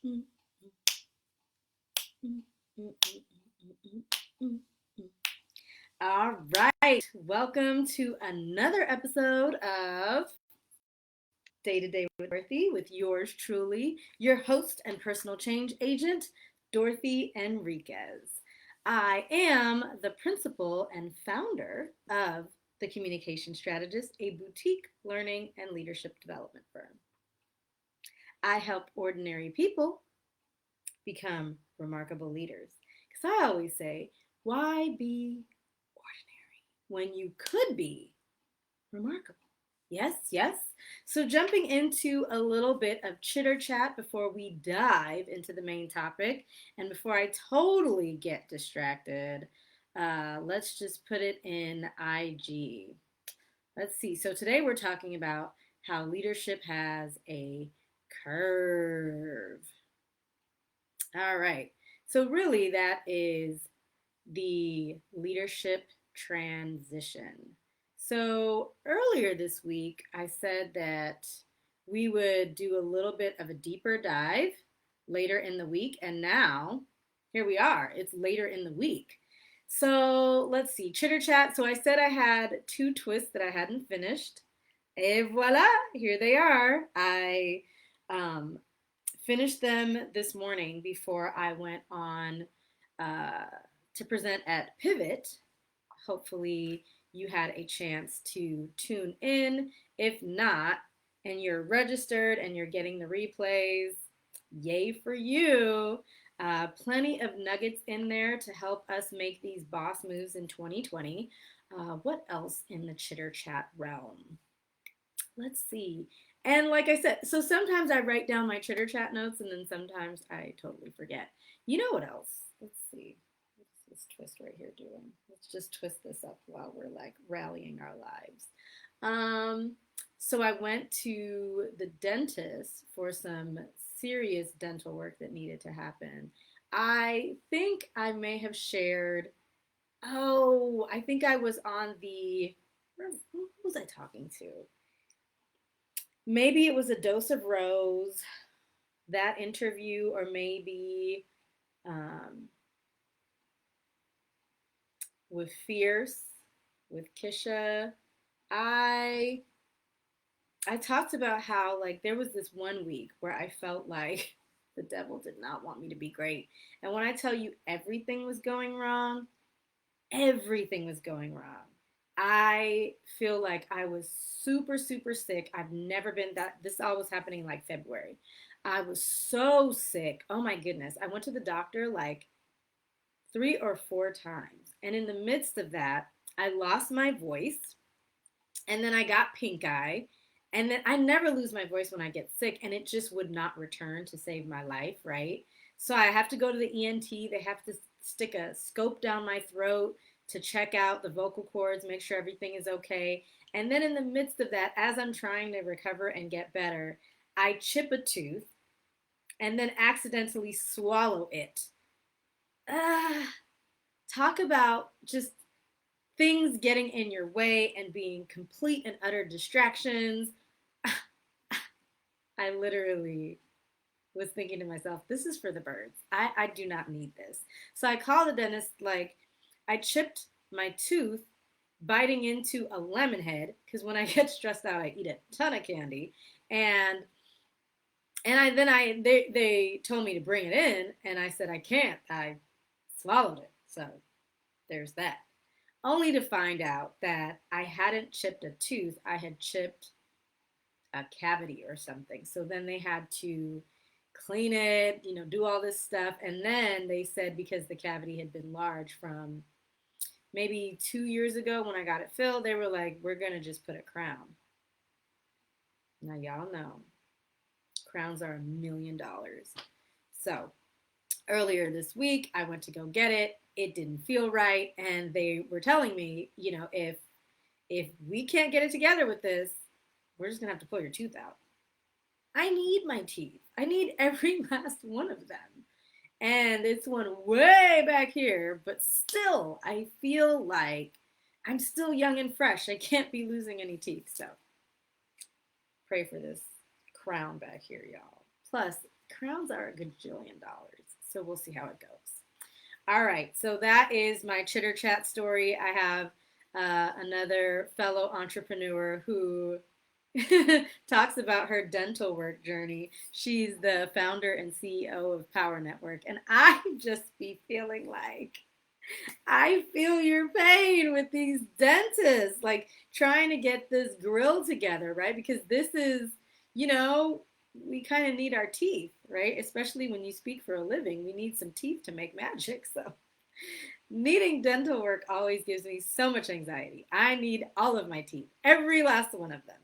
Mm, mm, mm, mm, mm, mm, mm. All right. Welcome to another episode of Day to Day with Dorothy with yours truly, your host and personal change agent, Dorothy Enriquez. I am the principal and founder of The Communication Strategist, a boutique learning and leadership development firm. I help ordinary people become remarkable leaders. Because I always say, why be ordinary when you could be remarkable? Yes, yes. So, jumping into a little bit of chitter chat before we dive into the main topic, and before I totally get distracted, let's just put it in IG. Let's see. So, today we're talking about how leadership has a curve. All right. So, really, that is the leadership transition. So, earlier this week, I said that we would do a little bit of a deeper dive later in the week. And now, here we are. It's later in the week. So, let's see. Chitter chat. So, I said I had two twists that I hadn't finished. Et voila, here they are. I um, finished them this morning before I went on uh, to present at Pivot. Hopefully, you had a chance to tune in. If not, and you're registered and you're getting the replays, yay for you. Plenty of nuggets in there to help us make these boss moves in 2020. What else in the chitter chat realm? Let's see. And like I said, so sometimes I write down my chitter chat notes and then sometimes I totally forget. You know what else? Let's see. What's this twist right here doing? Let's just twist this up while we're like rallying our lives. Um, so I went to the dentist for some serious dental work that needed to happen. I think I may have shared, oh, I think I was on the, who was I talking to? Maybe it was a dose of rose, that interview, or maybe um, with Fierce, with Kisha. I I talked about how like there was this one week where I felt like the devil did not want me to be great. And when I tell you everything was going wrong, everything was going wrong. I feel like I was super, super sick. I've never been that, this all was happening like February. I was so sick. Oh my goodness. I went to the doctor like 3 or 4 times. And in the midst of that, I lost my voice and then I got pink eye. And then I never lose my voice when I get sick, and it just would not return to save my life, right? So I have to go to the ENT. They have to stick a scope down my throat to check out the vocal cords, make sure everything is okay. And then in the midst of that, as I'm trying to recover and get better, I chip a tooth and then accidentally swallow it. Ah, talk about just things getting in your way and being complete and utter distractions. I literally was thinking to myself, this is for the birds. I do not need this. So I called the dentist, like, I chipped my tooth biting into a lemon head because when I get stressed out, I eat a ton of candy. And they told me to bring it in, and I said I can't. I swallowed it. So there's that. Only to find out that I hadn't chipped a tooth, I had chipped a cavity or something. So then they had to clean it, do all this stuff. And then they said because the cavity had been large from maybe 2 years ago when I got it filled, they were like, we're going to just put a crown. Now, y'all know crowns are $1 million. So earlier this week, I went to go get it. It didn't feel right. And they were telling me, if we can't get it together with this, we're just going to have to pull your tooth out. I need my teeth. I need every last one of them. And it's one way back here, but still, I feel like I'm still young and fresh. I can't be losing any teeth. So pray for this crown back here, y'all. Plus, Crowns are a gajillion dollars. So we'll see how it goes. All right, so that is my chitter chat story. I have another fellow entrepreneur who talks about her dental work journey. She's the founder and CEO of Power Network, and I just be feeling like I feel your pain with these dentists, like trying to get this grill together, right? Because this is, you know, we kind of need our teeth, right? Especially when you speak for a living, we need some teeth to make magic. So, needing dental work always gives me so much anxiety. I need all of my teeth, every last one of them.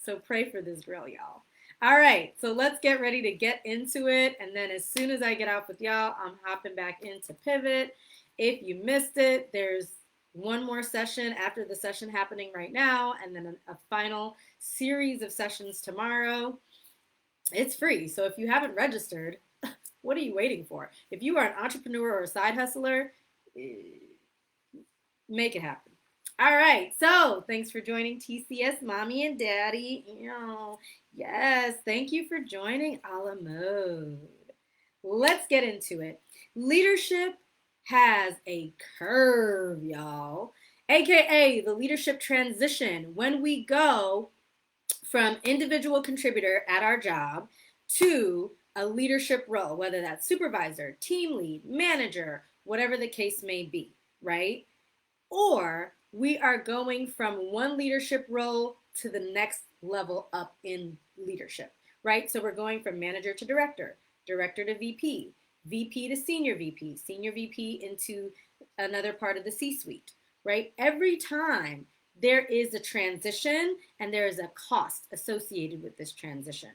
So, pray for this grill, y'all. All right, so let's get ready to get into it. And then as soon as I get off with y'all, I'm hopping back into Pivot. If you missed it, there's one more session after the session happening right now, and then a final series of sessions tomorrow. It's free. So if you haven't registered, what are you waiting for? If you are an entrepreneur or a side hustler, make it happen. All right. So thanks for joining TCS Mommy and Daddy. Yes, thank you for joining a la mode. Let's get into it. Leadership has a curve, y'all, aka the leadership transition. When we go from individual contributor at our job to a leadership role, whether that's supervisor, team lead, manager, whatever the case may be, right? Or we are going from one leadership role to the next level up in leadership, right? So we're going from manager to director, director to VP, VP to senior VP, senior VP into another part of the C-suite, right? Every time there is a transition and there is a cost associated with this transition.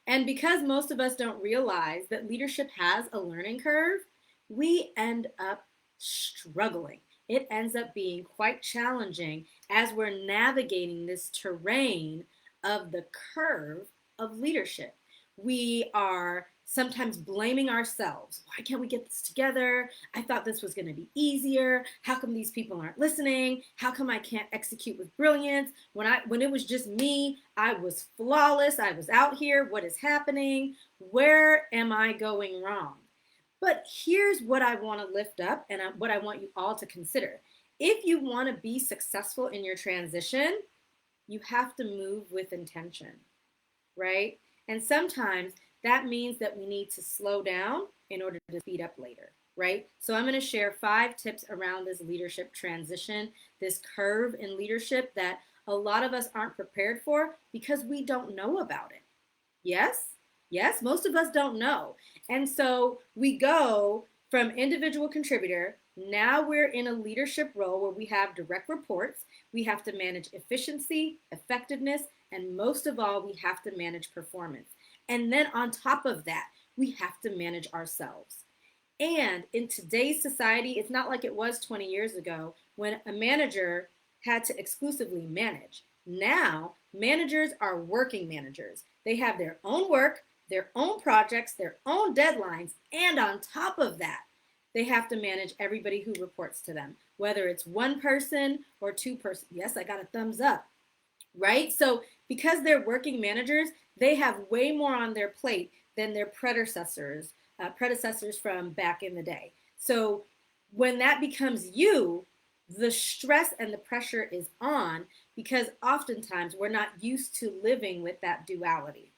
And because most of us don't realize that leadership has a learning curve, we end up struggling. It ends up being quite challenging as we're navigating this terrain of the curve of leadership. We are sometimes blaming ourselves. Why can't we get this together? I thought this was going to be easier. How come these people aren't listening? How come I can't execute with brilliance? When it was just me, I was flawless. I was out here. What is happening? Where am I going wrong? But here's what I want to lift up and what I want you all to consider. If you want to be successful in your transition, you have to move with intention, right? And sometimes that means that we need to slow down in order to speed up later, right? So I'm going to share 5 tips around this leadership transition, this curve in leadership that a lot of us aren't prepared for because we don't know about it. Yes? Yes, most of us don't know. And so we go from individual contributor, now we're in a leadership role where we have direct reports, we have to manage efficiency, effectiveness, and most of all, we have to manage performance. And then on top of that, we have to manage ourselves. And in today's society, it's not like it was 20 years ago when a manager had to exclusively manage. Now, managers are working managers. They have their own work, their own projects, their own deadlines, and on top of that, they have to manage everybody who reports to them, whether it's one person or 2 person. Yes, I got a thumbs up, right? So because they're working managers, they have way more on their plate than their predecessors from back in the day. So when that becomes you, the stress and the pressure is on because oftentimes we're not used to living with that duality.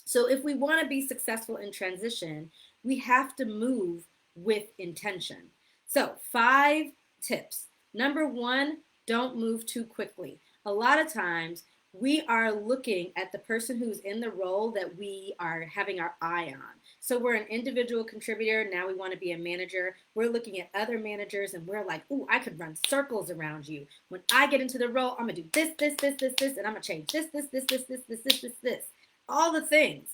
So if we want to be successful in transition, we have to move with intention. So 5 tips. Number 1, don't move too quickly. A lot of times we are looking at the person who's in the role that we are having our eye on. So we're an individual contributor. Now we want to be a manager. We're looking at other managers and we're like, ooh, I could run circles around you. When I get into the role, I'm going to do this, and I'm going to change this. All the things.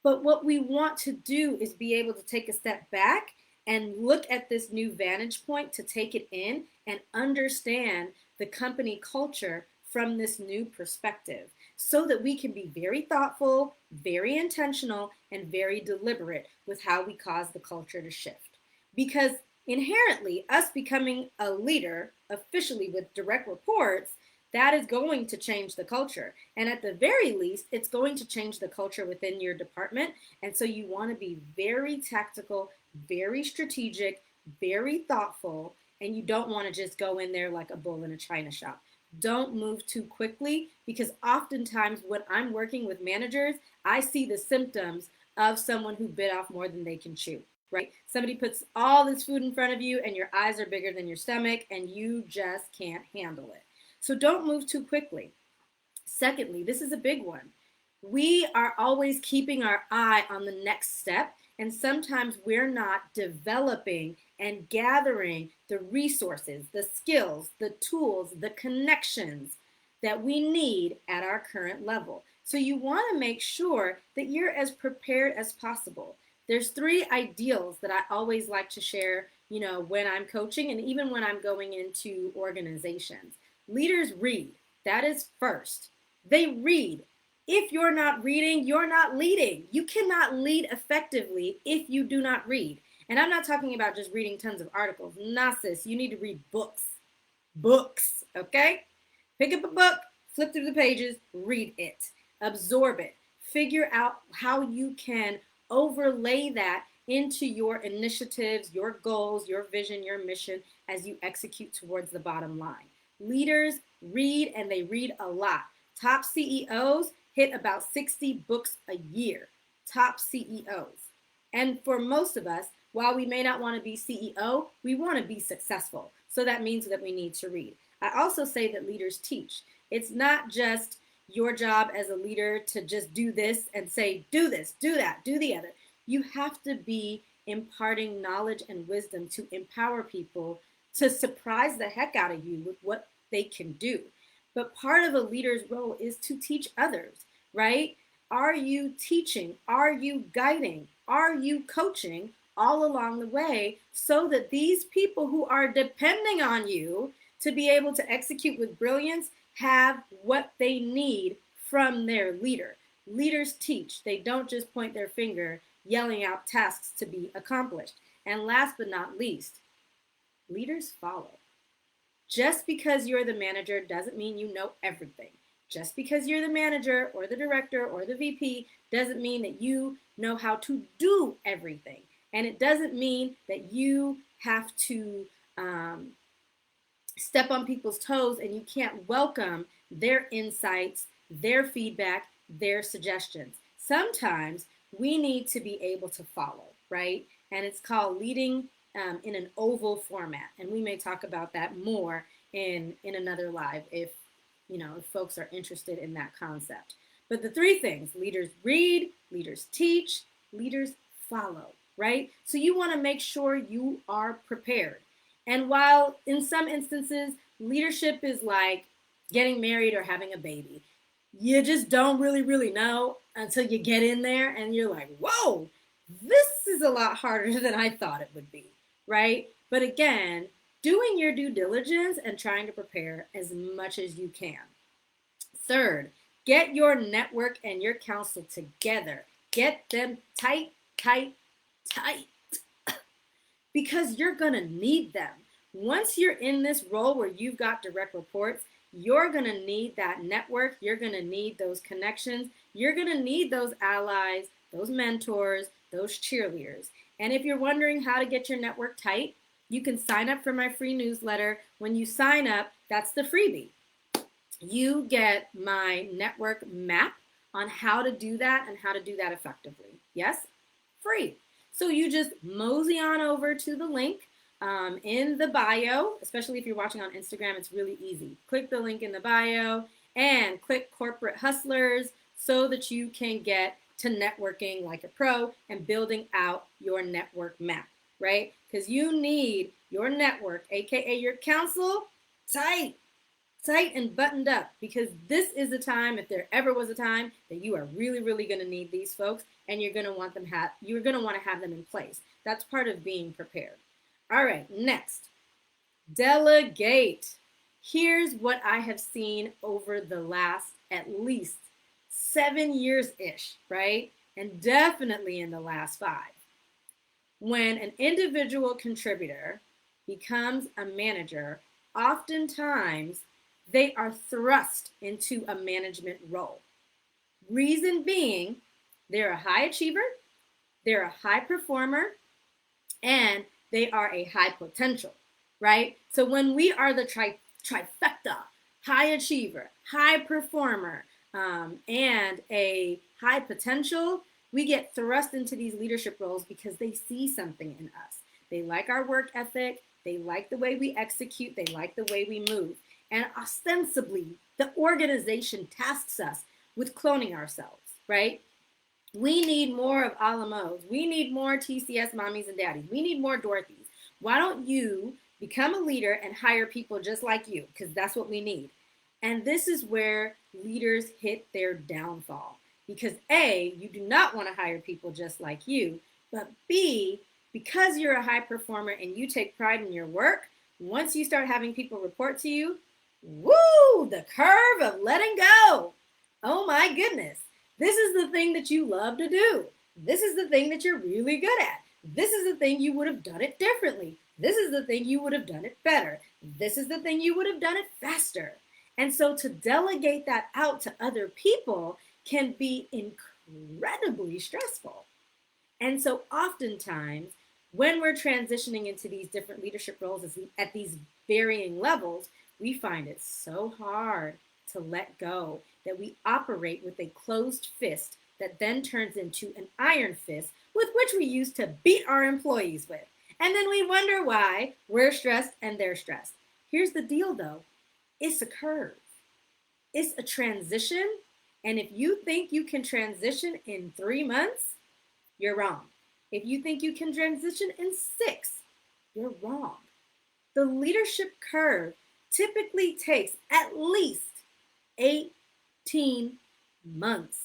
But what we want to do is be able to take a step back and look at this new vantage point to take it in and understand the company culture from this new perspective so that we can be very thoughtful, very intentional, and very deliberate with how we cause the culture to shift. Because inherently, us becoming a leader officially with direct reports, that is going to change the culture. And at the very least, it's going to change the culture within your department. And so you want to be very tactical, very strategic, very thoughtful, and you don't want to just go in there like a bull in a china shop. Don't move too quickly, because oftentimes when I'm working with managers, I see the symptoms of someone who bit off more than they can chew, right? Somebody puts all this food in front of you and your eyes are bigger than your stomach and you just can't handle it. So don't move too quickly. Secondly, this is a big one. We are always keeping our eye on the next step, and sometimes we're not developing and gathering the resources, the skills, the tools, the connections that we need at our current level. So you want to make sure that you're as prepared as possible. There's three ideals that I always like to share, when I'm coaching and even when I'm going into organizations. Leaders read. That is first. They read. If you're not reading, you're not leading. You cannot lead effectively if you do not read. And I'm not talking about just reading tons of articles. Nah, sis, you need to read books. Books, okay? Pick up a book, flip through the pages, read it, absorb it, figure out how you can overlay that into your initiatives, your goals, your vision, your mission as you execute towards the bottom line. Leaders read, and they read a lot. Top CEOs hit about 60 books a year. Top CEOs. And for most of us, while we may not want to be CEO, we want to be successful. So that means that we need to read. I also say that leaders teach. It's not just your job as a leader to just do this and say, do this, do that, do the other. You have to be imparting knowledge and wisdom to empower people to surprise the heck out of you with what they can do. But part of a leader's role is to teach others, right? Are you teaching? Are you guiding? Are you coaching all along the way so that these people who are depending on you to be able to execute with brilliance have what they need from their leader? Leaders teach. They don't just point their finger yelling out tasks to be accomplished. And last but not least, leaders follow. Just because you're the manager doesn't mean you know everything. Just because you're the manager or the director or the VP doesn't mean that you know how to do everything. And it doesn't mean that you have to step on people's toes and you can't welcome their insights, their feedback, their suggestions. Sometimes we need to be able to follow, right? And it's called leading in an oval format. And we may talk about that more in another live if folks are interested in that concept. But the three things: leaders read, leaders teach, leaders follow, right? So you want to make sure you are prepared. And while in some instances, leadership is like getting married or having a baby, you just don't really know until you get in there and you're like, whoa, this is a lot harder than I thought it would be, right? But again, doing your due diligence and trying to prepare as much as you can. Third, get your network and your council together. Get them tight, tight, tight. Because you're going to need them. Once you're in this role where you've got direct reports, you're going to need that network. You're going to need those connections. You're going to need those allies, those mentors, those cheerleaders. And if you're wondering how to get your network tight, you can sign up for my free newsletter. When you sign up, that's the freebie. You get my network map on how to do that and how to do that effectively. Yes? Free. So you just mosey on over to the link in the bio, especially if you're watching on Instagram, it's really easy. Click the link in the bio and click Corporate Hustlers so that you can get to networking like a pro and building out your network map, right? Because you need your network, aka your council, tight and buttoned up, because this is the time, if there ever was a time, that you are really going to need these folks, and you're going to want to have them in place. That's part of being prepared. All right, next, delegate. Here's what I have seen over the last at least 7 years-ish, right? And definitely in the last 5. When an individual contributor becomes a manager, oftentimes they are thrust into a management role. Reason being, they're a high achiever, they're a high performer, and they are a high potential, right? So when we are the trifecta, high achiever, high performer, and a high potential, we get thrust into these leadership roles because they see something in us. They like our work ethic, they like the way we execute, they like the way we move. And ostensibly, the organization tasks us with cloning ourselves, right? We need more of Alamos. We need more TCS mommies and daddies. We need more Dorothys. Why don't you become a leader and hire people just like you? Because that's what we need. And this is where leaders hit their downfall. Because A, you do not want to hire people just like you. But B, because you're a high performer and you take pride in your work, once you start having people report to you, woo, the curve of letting go. Oh my goodness. This is the thing that you love to do. This is the thing that you're really good at. This is the thing you would have done it differently. This is the thing you would have done it better. This is the thing you would have done it faster. And so to delegate that out to other people can be incredibly stressful. And so oftentimes, when we're transitioning into these different leadership roles at these varying levels, we find it so hard to let go that we operate with a closed fist that then turns into an iron fist with which we use to beat our employees with. And then we wonder why we're stressed and they're stressed. Here's the deal though, it's a curve. It's a transition. And if you think you can transition in 3 months, you're wrong. If you think you can transition in 6, you're wrong. The leadership curve typically takes at least 18 months.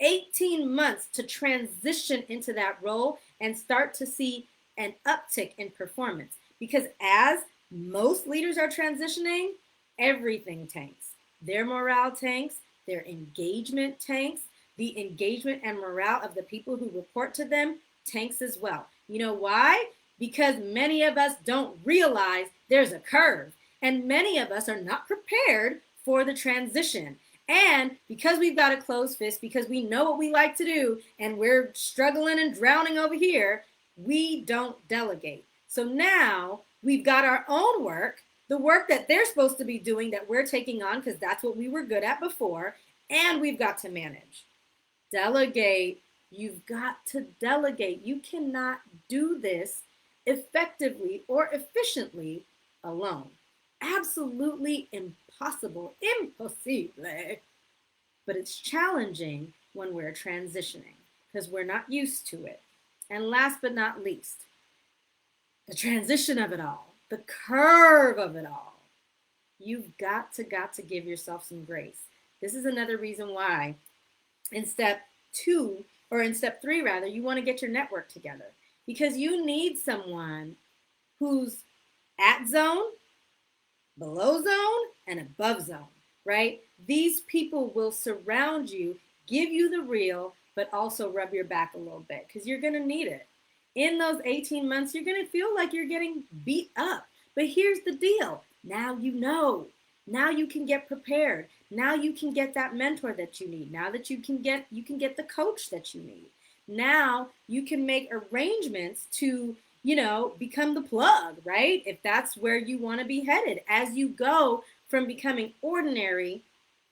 18 months to transition into that role and start to see an uptick in performance. Because as most leaders are transitioning, everything tanks. Their morale tanks, their engagement tanks, the engagement and morale of the people who report to them tanks as well. You know why? Because many of us don't realize there's a curve, and many of us are not prepared for the transition. And because we've got a closed fist, because we know what we like to do, and we're struggling and drowning over here, we don't delegate. So now we've got our own work, the work that they're supposed to be doing that we're taking on because that's what we were good at before, and we've got to manage. Delegate. You've got to delegate. You cannot do this effectively or efficiently alone. Absolutely impossible. Impossible. But it's challenging when we're transitioning because we're not used to it. And last but not least, the transition of it all, the curve of it all. You've got to give yourself some grace. This is another reason why in step 3 rather, you want to get your network together because you need someone who's at zone, below zone, and above zone, right? These people will surround you, give you the real, but also rub your back a little bit because you're going to need it. In those 18 months, you're going to feel like you're getting beat up. But here's the deal. Now you know. Now you can get prepared. Now you can get that mentor that you need. Now that you can get the coach that you need. Now you can make arrangements to, become the plug, right? If that's where you want to be headed as you go from becoming ordinary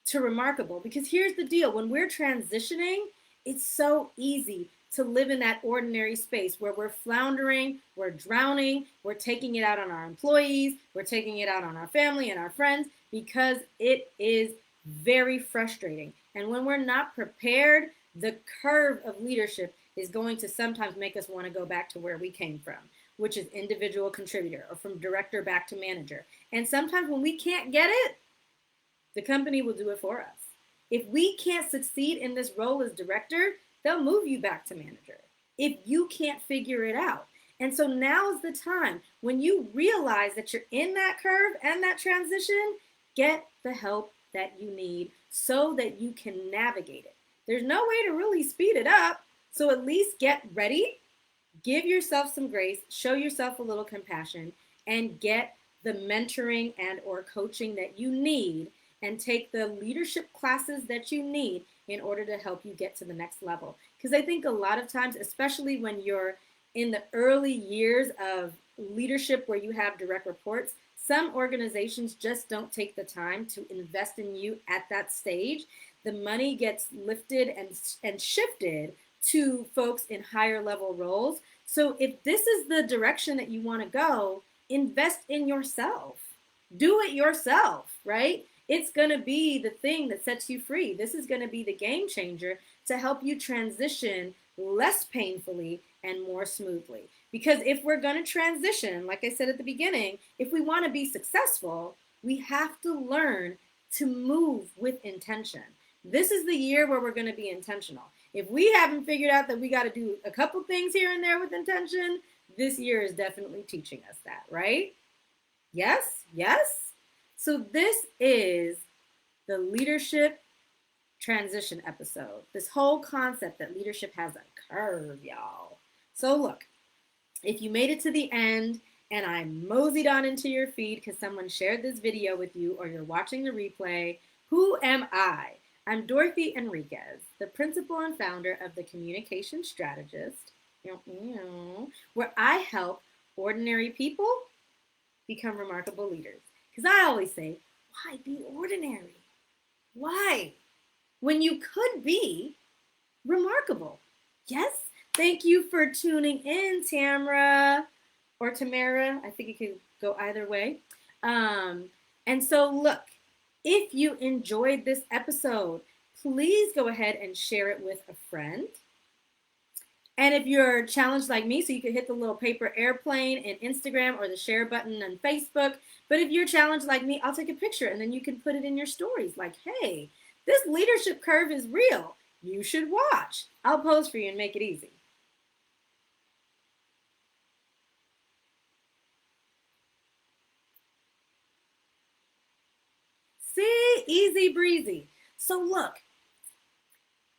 to remarkable. Because here's the deal. When we're transitioning, it's so easy to live in that ordinary space where we're floundering, we're drowning, we're taking it out on our employees, we're taking it out on our family and our friends because it is very frustrating. And when we're not prepared, the curve of leadership is going to sometimes make us want to go back to where we came from, which is individual contributor or from director back to manager. And sometimes when we can't get it, the company will do it for us. If we can't succeed in this role as director, they'll move you back to manager if you can't figure it out. And so now is the time when you realize that you're in that curve and that transition, get the help that you need so that you can navigate it. There's no way to really speed it up. So at least get ready, give yourself some grace, show yourself a little compassion, and get the mentoring and or coaching that you need and take the leadership classes that you need in order to help you get to the next level. Because I think a lot of times, especially when you're in the early years of leadership where you have direct reports, some organizations just don't take the time to invest in you at that stage. The money gets lifted and shifted to folks in higher level roles. So if this is the direction that you want to go, invest in yourself. Do it yourself, right? It's going to be the thing that sets you free. This is going to be the game changer to help you transition less painfully and more smoothly. Because if we're going to transition, like I said at the beginning, if we want to be successful, we have to learn to move with intention. This is the year where we're going to be intentional. If we haven't figured out that we got to do a couple things here and there with intention, this year is definitely teaching us that, right? Yes? Yes? So this is the leadership transition episode. This whole concept that leadership has a curve, y'all. So look, if you made it to the end and I moseyed on into your feed because someone shared this video with you or you're watching the replay, who am I? I'm Dorothy Enriquez, the principal and founder of the Communication Strategist, where I help ordinary people become remarkable leaders. Because I always say, why be ordinary? Why? When you could be remarkable. Yes? Thank you for tuning in, Tamara or Tamara. I think it could go either way. And so look, if you enjoyed this episode, please go ahead and share it with a friend. And if you're challenged like me, so you can hit the little paper airplane in Instagram or the share button on Facebook. But if you're challenged like me, I'll take a picture and then you can put it in your stories like, hey, this leadership curve is real. You should watch. I'll post for you and make it easy. See, easy breezy. So look,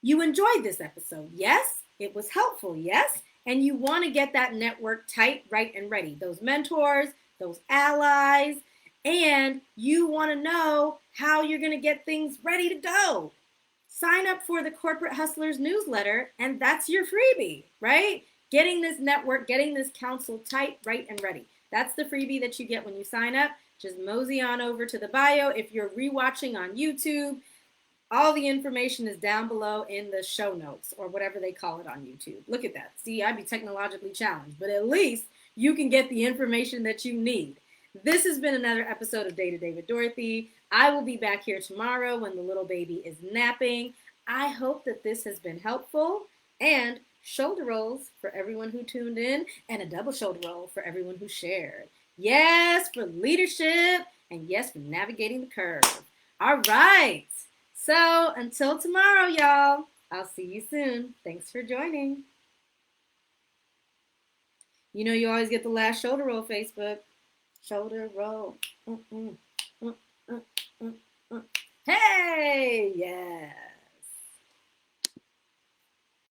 you enjoyed this episode. Yes, it was helpful. Yes, and you want to get that network tight, right, and ready. Those mentors, those allies, and you want to know how you're going to get things ready to go. Sign up for the Corporate Hustlers newsletter, and that's your freebie, right? Getting this network, getting this council tight, right, and ready. That's the freebie that you get when you sign up. Just mosey on over to the bio. If you're rewatching on YouTube, all the information is down below in the show notes or whatever they call it on YouTube. Look at that. See, I'd be technologically challenged, but at least you can get the information that you need. This has been another episode of Day to Day with Dorothy. I will be back here tomorrow when the little baby is napping. I hope that this has been helpful, and shoulder rolls for everyone who tuned in and a double shoulder roll for everyone who shared. Yes, for leadership, and yes, for navigating the curve. All right. So until tomorrow, y'all, I'll see you soon. Thanks for joining. You know you always get the last shoulder roll, Facebook. Shoulder roll. Hey, yeah.